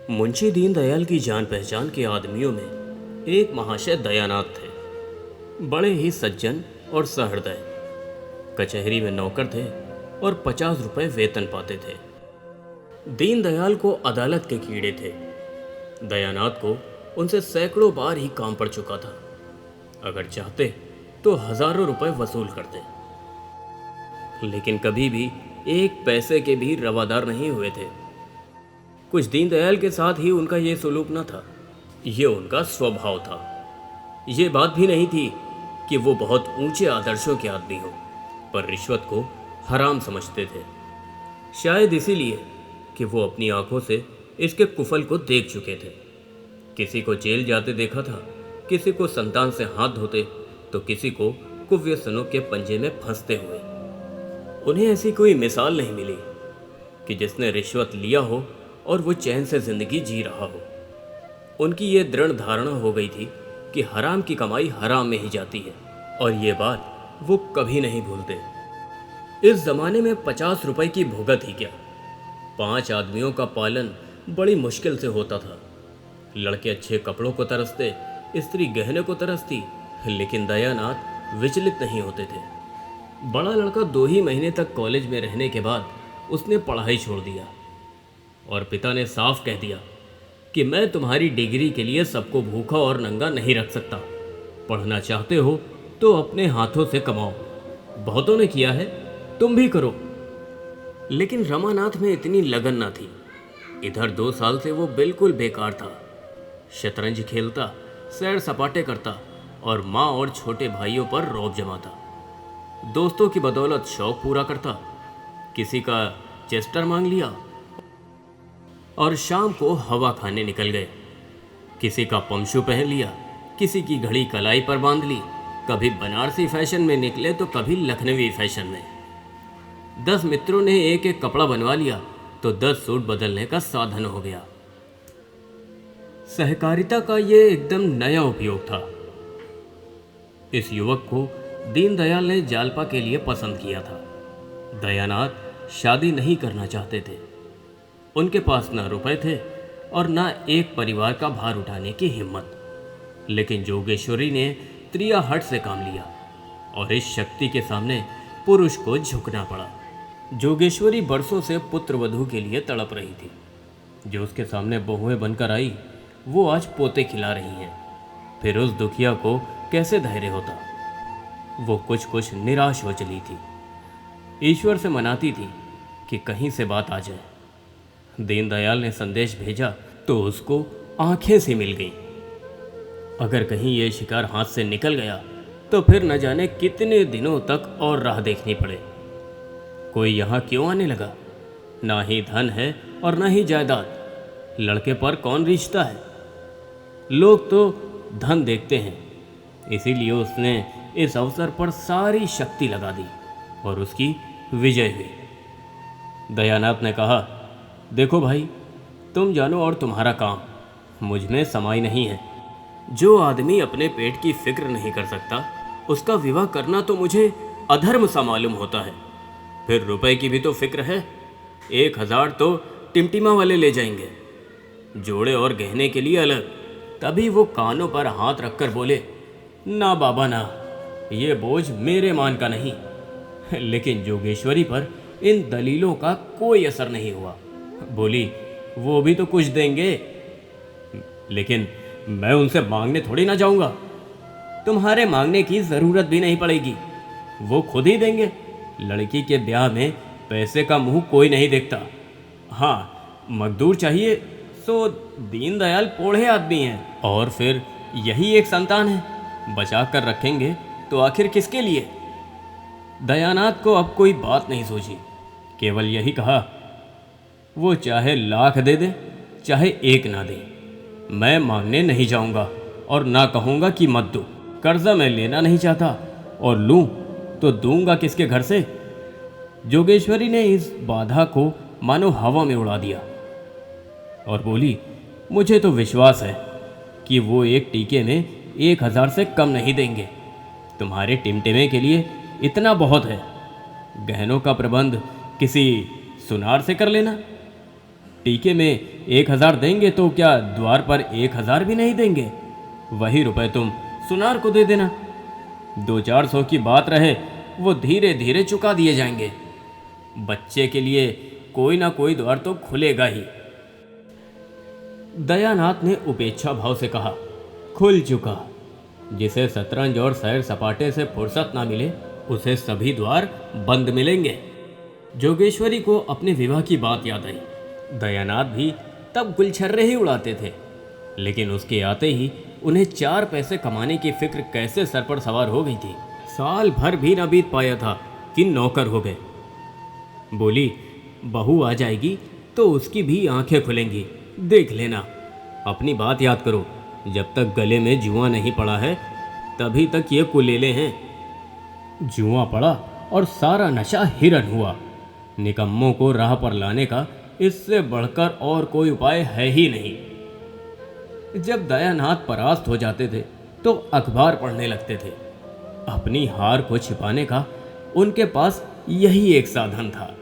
मुंशी दीनदयाल की जान पहचान के आदमियों में एक महाशय दयानाथ थे। बड़े ही सज्जन और सहृदय। कचहरी में नौकर थे और 50 रुपए वेतन पाते थे। दीनदयाल को अदालत के कीड़े थे। दयानाथ को उनसे सैकड़ों बार ही काम पड़ चुका था। अगर चाहते तो हजारों रुपए वसूल करते, लेकिन कभी भी एक पैसे के भी रवादार नहीं हुए थे। कुछ दीनदयाल के साथ ही उनका ये सलूक न था, ये उनका स्वभाव था। ये बात भी नहीं थी कि वो बहुत ऊंचे आदर्शों के आदमी हो, पर रिश्वत को हराम समझते थे। शायद इसीलिए कि वो अपनी आंखों से इसके कुफल को देख चुके थे। किसी को जेल जाते देखा था, किसी को संतान से हाथ धोते, तो किसी को कुव्यसनों के पंजे में फंसते हुए। उन्हें ऐसी कोई मिसाल नहीं मिली कि जिसने रिश्वत लिया हो और वो चैन से जिंदगी जी रहा हो। उनकी ये दृढ़ धारणा हो गई थी कि हराम की कमाई हराम में ही जाती है, और ये बात वो कभी नहीं भूलते। इस जमाने में 50 रुपए की भुगत ही क्या, 5 आदमियों का पालन बड़ी मुश्किल से होता था। लड़के अच्छे कपड़ों को तरसते, स्त्री गहने को तरसती, लेकिन दयानाथ विचलित नहीं होते थे। बड़ा लड़का 2 ही महीने तक कॉलेज में रहने के बाद उसने पढ़ाई छोड़ दिया, और पिता ने साफ कह दिया कि मैं तुम्हारी डिग्री के लिए सबको भूखा और नंगा नहीं रख सकता। पढ़ना चाहते हो तो अपने हाथों से कमाओ, बहुतों ने किया है, तुम भी करो। लेकिन रमानाथ में इतनी लगन न थी। इधर 2 साल से वो बिल्कुल बेकार था। शतरंज खेलता, सैर सपाटे करता और माँ और छोटे भाइयों पर रौब जमाता। दोस्तों की बदौलत शौक पूरा करता, किसी का चेस्टर मांग लिया और शाम को हवा खाने निकल गए। किसी का पमशू पहन लिया, किसी की घड़ी कलाई पर बांध ली। कभी बनारसी फैशन में निकले तो कभी लखनवी फैशन में। 10 मित्रों ने एक एक कपड़ा बनवा लिया तो 10 सूट बदलने का साधन हो गया। सहकारिता का ये एकदम नया उपयोग था। इस युवक को दीनदयाल ने जालपा के लिए पसंद किया था। दयानाथ शादी नहीं करना चाहते थे। उनके पास न रुपए थे और न एक परिवार का भार उठाने की हिम्मत। लेकिन जोगेश्वरी ने त्रिया हट से काम लिया और इस शक्ति के सामने पुरुष को झुकना पड़ा। जोगेश्वरी बरसों से पुत्र वधू के लिए तड़प रही थी। जो उसके सामने बहुएं बनकर आई, वो आज पोते खिला रही हैं। फिर उस दुखिया को कैसे धैर्य होता। वो कुछ निराश हो चली थी। ईश्वर से मनाती थी कि कहीं से बात आ जाए। दीनदयाल ने संदेश भेजा तो उसको आंखें से मिल गई। अगर कहीं ये शिकार हाथ से निकल गया तो फिर न जाने कितने दिनों तक और राह देखनी पड़े। कोई यहाँ क्यों आने लगा? ना ही धन है और ना ही जायदाद। लड़के पर कौन रिश्ता है? लोग तो धन देखते हैं। इसीलिए उसने इस अवसर पर सारी शक्ति लगा दी और उसकी विजय हुई। दयानाथ ने कहा, देखो भाई, तुम जानो और तुम्हारा काम, मुझ में समाई नहीं है। जो आदमी अपने पेट की फिक्र नहीं कर सकता, उसका विवाह करना तो मुझे अधर्म सा मालूम होता है। फिर रुपए की भी तो फिक्र है। 1000 तो टिमटिमा वाले ले जाएंगे, जोड़े और गहने के लिए अलग। तभी वो कानों पर हाथ रखकर बोले, ना बाबा ना, ये बोझ मेरे मान का नहीं। लेकिन जोगेश्वरी पर इन दलीलों का कोई असर नहीं हुआ। बोली, वो भी तो कुछ देंगे, लेकिन मैं उनसे मांगने थोड़ी ना जाऊंगा। तुम्हारे मांगने की जरूरत भी नहीं पड़ेगी, वो खुद ही देंगे। लड़की के ब्याह में पैसे का मुंह कोई नहीं देखता। हाँ, मजदूर चाहिए सो दीनदयाल पोढ़े आदमी हैं, और फिर यही एक संतान है, बचा कर रखेंगे तो आखिर किसके लिए? दयानाथ को अब कोई बात नहीं सूझी, केवल यही कहा, वो चाहे लाख दे दे, चाहे 1 ना दे, मैं मांगने नहीं जाऊंगा और ना कहूंगा कि मत दो। कर्जा मैं लेना नहीं चाहता, और लूं तो दूंगा किसके घर से? जोगेश्वरी ने इस बाधा को मानो हवा में उड़ा दिया और बोली, मुझे तो विश्वास है कि वो एक टीके में 1000 से कम नहीं देंगे। तुम्हारे टिमटिमे के लिए इतना बहुत है। गहनों का प्रबंध किसी सुनार से कर लेना। टीके में 1,000 देंगे तो क्या द्वार पर 1,000 भी नहीं देंगे? वही रुपए तुम सुनार को दे देना। 200-400 की बात रहे, वो धीरे धीरे चुका दिए जाएंगे। बच्चे के लिए कोई ना कोई द्वार तो खुलेगा ही। दयानाथ ने उपेक्षा भाव से कहा, खुल चुका। जिसे शतरंज और सैर सपाटे से फुर्सत ना मिले, उसे सभी द्वार बंद मिलेंगे। जोगेश्वरी को अपने विवाह की बात याद आई। दयानाथ भी तब गुलछर्रे ही उड़ाते थे, लेकिन उसके आते ही उन्हें 4 पैसे कमाने की फिक्र कैसे सर पर सवार हो गई थी। साल भर भी न बीत पाया था कि नौकर हो गए। बोली, बहू आ जाएगी तो उसकी भी आंखें खुलेंगी, देख लेना। अपनी बात याद करो, जब तक गले में जुआ नहीं पड़ा है तभी तक ये कुलेले हैं। जुआ पड़ा और सारा नशा हिरन हुआ। निकम्मों को राह पर लाने का इससे बढ़कर और कोई उपाय है ही नहीं। जब दयानाथ परास्त हो जाते थे तो अखबार पढ़ने लगते थे। अपनी हार को छिपाने का उनके पास यही एक साधन था।